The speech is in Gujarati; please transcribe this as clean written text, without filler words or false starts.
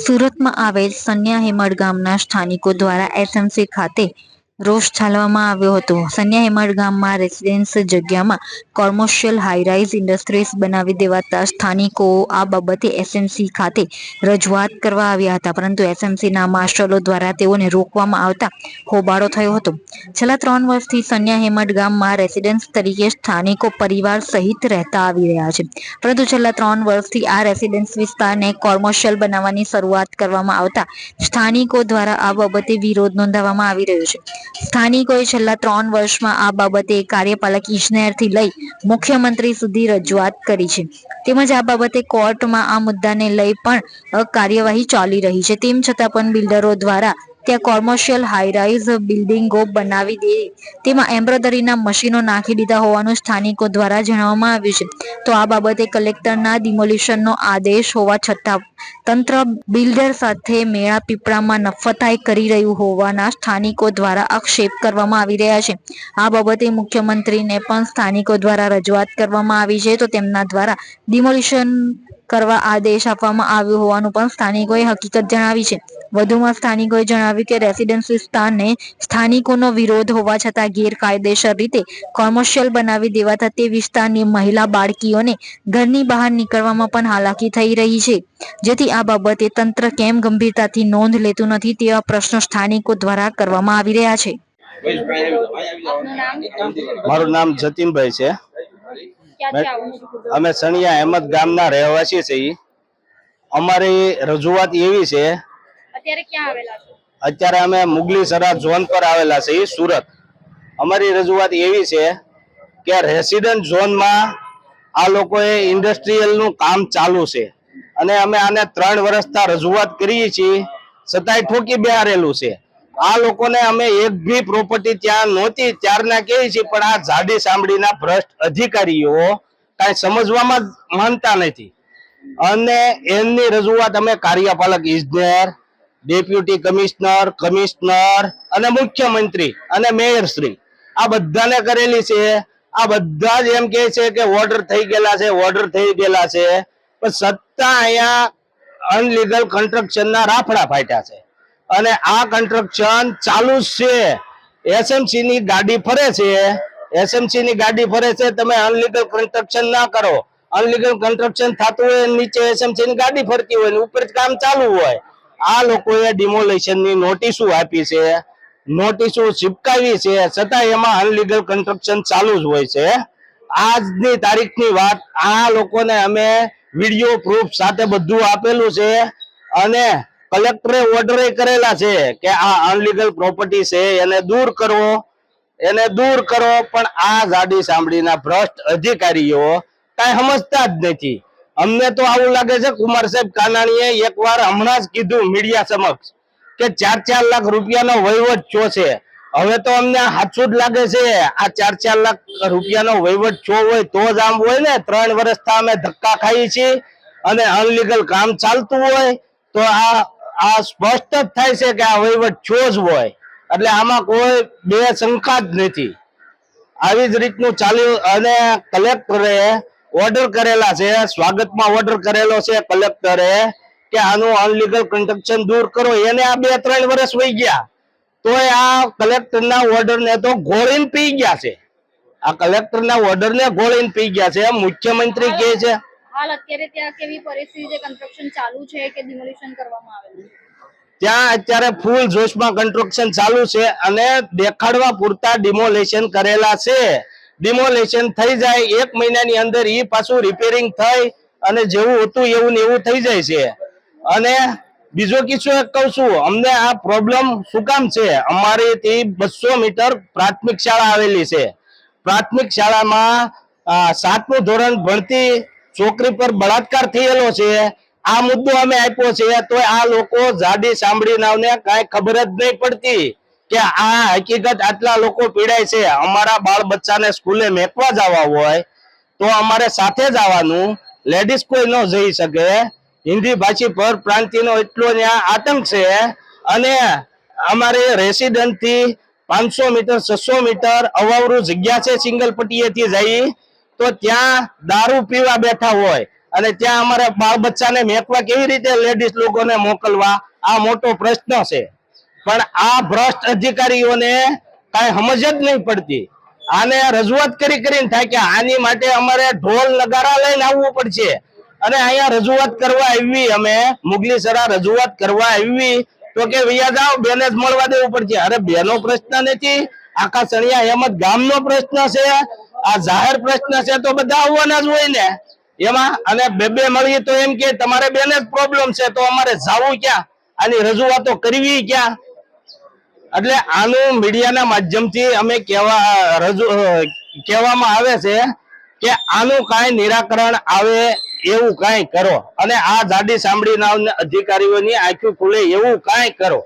સુરતમાં આવેલ સન્યા હેમડ ગામના સ્થાનિકો દ્વારા એસએમસી ખાતે રોષ ઠાલવવામાં આવ્યો હતો. સન્યા હેમડ ગામમાં રેસિડેન્સ જગ્યામાં કોમર્શિયલ હાઈરાઇઝ ઇન્ડસ્ટ્રીઝ બનાવી દેવાતા સ્થાનિકો આ બાબતે એસએમસી ખાતે રજૂઆત કરવા આવ્યા હતા, પરંતુ એસએમસીના માર્શલો દ્વારા તેઓને રોકવામાં આવતા હોબાળો થયો હતો. છેલ્લા 3 વર્ષથી સન્યા હેમડ ગામમાં રેસિડેન્સ તરીકે સ્થાનિકો પરિવાર સહિત રહેતા આવી રહ્યા છે, પરંતુ છેલ્લા 3 વર્ષથી આ રેસિડેન્સ વિસ્તારને કોમર્શિયલ બનાવવાની શરૂઆત કરવામાં આવતા સ્થાનિકો દ્વારા આ બાબતે વિરોધ નોંધાવવામાં આવી રહ્યો છે. સ્થાનિકોએ છેલ્લા 3 વર્ષમાં આ બાબતે કાર્યપાલક ઇજનેરથી લઈ મુખ્યમંત્રી સુધી રજૂઆત કરી છે, તેમજ આ બાબતે કોર્ટમાં આ મુદ્દાને લઈ પણ કાર્યવાહી ચાલી રહી છે. તેમ છતાં પણ બિલ્ડરો દ્વારા ત્યાં કોમર્શિયલ હાઈરાઇઝ બિલ્ડિંગો બનાવી દે તેમાં એમ્બ્રોઇડરીના મશીનો નાખી દીધા હોવાનું સ્થાનિકો દ્વારા જણાવવામાં આવ્યું છે. તો આ બાબતે કલેક્ટરના ડિમોલિશનનો આદેશ હોવા છતાં તંત્ર બિલ્ડર સાથે મેળા પીપળામાં નફતાઈ કરી રહ્યું હોવાના સ્થાનિકો દ્વારા આક્ષેપ કરવામાં આવી રહ્યા છે. આ બાબતે મુખ્યમંત્રીને પણ સ્થાનિકો દ્વારા રજૂઆત કરવામાં આવી છે, તો તેમના દ્વારા ડિમોલિશન કરવા આદેશ આપવામાં આવ્યો હોવાનું પણ સ્થાનિકોએ હકીકત જણાવી છે. વધુમાં સ્થાનિકોએ જણાવ્યું કે રેસિડેન્સ વિસ્તારને સ્થાનિકોનો વિરોધ હોવા છતાં ગેરકાયદેસર રીતે કોમર્શિયલ બનાવી દેવાતા તે વિસ્તારની મહિલા બાળકીઓને ઘરની બહાર નીકળવામાં પણ હાલાકી થઈ રહી છે, જેથી આ બાબતે તંત્ર કેમ ગંભીરતાથી નોંધ લેતું નથી તેવા પ્રશ્નો સ્થાનિકો દ્વારા કરવામાં આવી રહ્યા છે. મારું નામ જતીનભાઈ છે. અમે સણિયા અહેમદ ગામના રહેવાસી છીએ. અમારી રજૂઆત એવી છે, અત્યારે અમે મુગલી સરા ઝોન પર આવેલા છીએ સુરત. અમારી રજૂઆત એવી છે કે રેસિડન્ટ ઝોનમાં આ લોકોએ ઇન્ડસ્ટ્રીયલ નું કામ ચાલુ છે અને અમે આને 3 વર્ષથી રજૂઆત કરીએ છીએ, છતાંય ઠોકી બેહારેલું છે. આ લોકોને અમે એક બી પ્રોપર્ટી ત્યાં નહોતી ત્યારના કહીએ છીએ, પણ આ જાડી સાંભળીના ભ્રષ્ટ અધિકારીઓ કઈ સમજવામાં માનતા નથી અને એમની રજૂઆત અમે કાર્યપાલક ઇજનેર, ડેપ્યુટી કમિશનર, કમિશનર અને મુખ્યમંત્રી અને મેયર શ્રી આ બધાને કરેલી છે. આ બધા જ એમ કહે છે કે ઓર્ડર થઈ ગયેલા છે, ઓર્ડર થઈ ગયેલા છે, પણ સત્તા અહીંયા અનલીગલ કન્સ્ટ્રક્શન ના રાફડા ફાટ્યા છે અને આ કન્સ્ટ્રક્શન ચાલુ છે. એસએમસી ની ગાડી ફરે છે, એસએમસી ની ગાડી ફરે છે. તમે અનલીગલ કન્સ્ટ્રક્શન ના કરો. અનલીગલ કન્સ્ટ્રક્શન થતું હોય નીચે એસએમસી ની ગાડી ફરતી હોય ને ઉપર કામ ચાલુ હોય. આ લોકોએ ડિમોલેશન ની નોટિસો આપી છે, નોટિસો ચિપકાવી છે, છતાં એમાં અનલીગલ કન્સ્ટ્રક્શન ચાલુ જ હોય છે. આજની તારીખની વાત, આ લોકોને અમે વિડીયો પ્રૂફ સાથે બધું આપેલું છે અને કલેક્ટરે ઓર્ડર કરેલા છે કે આ અનલીગલ પ્રોપર્ટી છે એને દૂર કરો, એને દૂર કરો. પણ આ જાડી સાંભળીના ભ્રષ્ટ અધિકારીઓ કઈ સમજતા જ નથી. અમને તો આવું લાગે છે કુમાર સાહેબ કાનાણીએ એકવાર હમણાં જ કીધું મીડિયા સમક્ષ કે 4-4 લાખ રૂપિયાનો વહીવટ છો છે. હવે તો અમને સાચું જ લાગે છે આ 4-4 લાખ રૂપિયાનો વહીવટ છો હોય તો જ આમ હોય ને. 3 વર્ષથી અમે ધક્કા ખાઈએ છીએ અને અનલીગલ કામ ચાલતું હોય તો આ સ્પષ્ટ જ થાય છે કે આ વહીવટ છો જ હોય. એટલે આમાં કોઈ બે શંકા જ નથી. આવી જ રીતનું ચાલ્યું અને કલેક્ટરે ઓર્ડર કરેલા છે, સ્વાગતમાં ઓર્ડર કરેલો છે કલેક્ટરે કે આનું અનલીગલ કન્સ્ટ્રક્શન દૂર કરો. એને આ 2-3 વર્ષ વહી ગયા તોય આ કલેક્ટરના ઓર્ડરને તો ગોળીને પી ગયા છે. આ કલેક્ટરના ઓર્ડરને ગોળીને પી ગયા છે. મુખ્યમંત્રી કહે છે હાલ અત્યારે ત્યાં કેવી પરિસ્થિતિ છે? કન્સ્ટ્રક્શન ચાલુ છે કે ડિમોલિશન કરવામાં આવેલું છે? ત્યાં અત્યારે ફૂલ જોશમાં કન્સ્ટ્રક્શન ચાલુ છે અને દેખાડવા પૂરતા ડિમોલેશન કરેલા છે. ડિમોલેશન થઈ જાય 1 મહિનાની અંદર ઈ પાછું રિપેરિંગ થઈ અને જેવું હતું એવું ને એવું થઈ જાય છે. અને બીજો કિસ્સો એક કહું છું, અમને આ પ્રોબ્લેમ શું કામ છે? અમારીથી 200 મીટર પ્રાથમિક શાળા આવેલી છે. પ્રાથમિક શાળામાં 7મું ધોરણ ભણતી છોકરી પર બળાત્કાર થયેલો છે. આ મુદ્દો અમે આપ્યો છે તો આ લોકો જાડી સાંભળીને કઈ ખબર જ નહીં પડતી કે આ હકીકત આટલા લોકો પીડાય છે. અમારા બાળ બચ્ચાને સ્કૂલે મેકવા જવા હોય તો અમારે સાથે જ આવવાનું. લેડીઝ કોઈ ન જઈ શકે. હિન્દી ભાષી પર પ્રાંતિનો એટલો ત્યાં આતંક છે અને અમારે રેસિડન્ટ થી 500 મીટર 600 મીટર અવાવરું જગ્યા છે સિંગલ પટ્ટીએથી જઈ તો ત્યાં દારૂ પીવા બેઠા હોય. અને ત્યાં અમારે બાળ બચ્ચાને મેકવા કેવી રીતે લેડીઝ લોકોને મોકલવા, આ મોટો પ્રશ્ન છે. પણ આ ભ્રષ્ટ અધિકારીઓને કાંઈ સમજ જ નહીં પડતી. આને રજૂઆત કરીને થાય કે આની માટે અમારે ઢોલ નગારા લઈને આવવું પડશે. અને અહીંયા રજૂઆત કરવા આવી, અમે મુગલીસરા રજૂઆત કરવા આવી તો કે વૈયા જાઓ, બેને જ મળવા દેવું પડશે. અરે બેનો પ્રશ્ન નથી, આખા સણિયા હેમત ગામનો પ્રશ્ન છે, આ જાહેર પ્રશ્ન છે, તો બધા આવવાના જ હોય ને એમાં. અને બે મળીએ તો એમ કે તમારે બેને જ પ્રોબ્લેમ છે, તો અમારે જાવું ક્યાં, આની રજૂઆતો કરવી ક્યાં? એટલે આનું મીડિયાના માધ્યમથી અમે કહેવામાં આવે છે કે આનું કાંઈ નિરાકરણ આવે એવું કાંઈ કરો, અને આ જાડી સાંભળીના અધિકારીઓની આંખો ખુલે એવું કાંઈ કરો.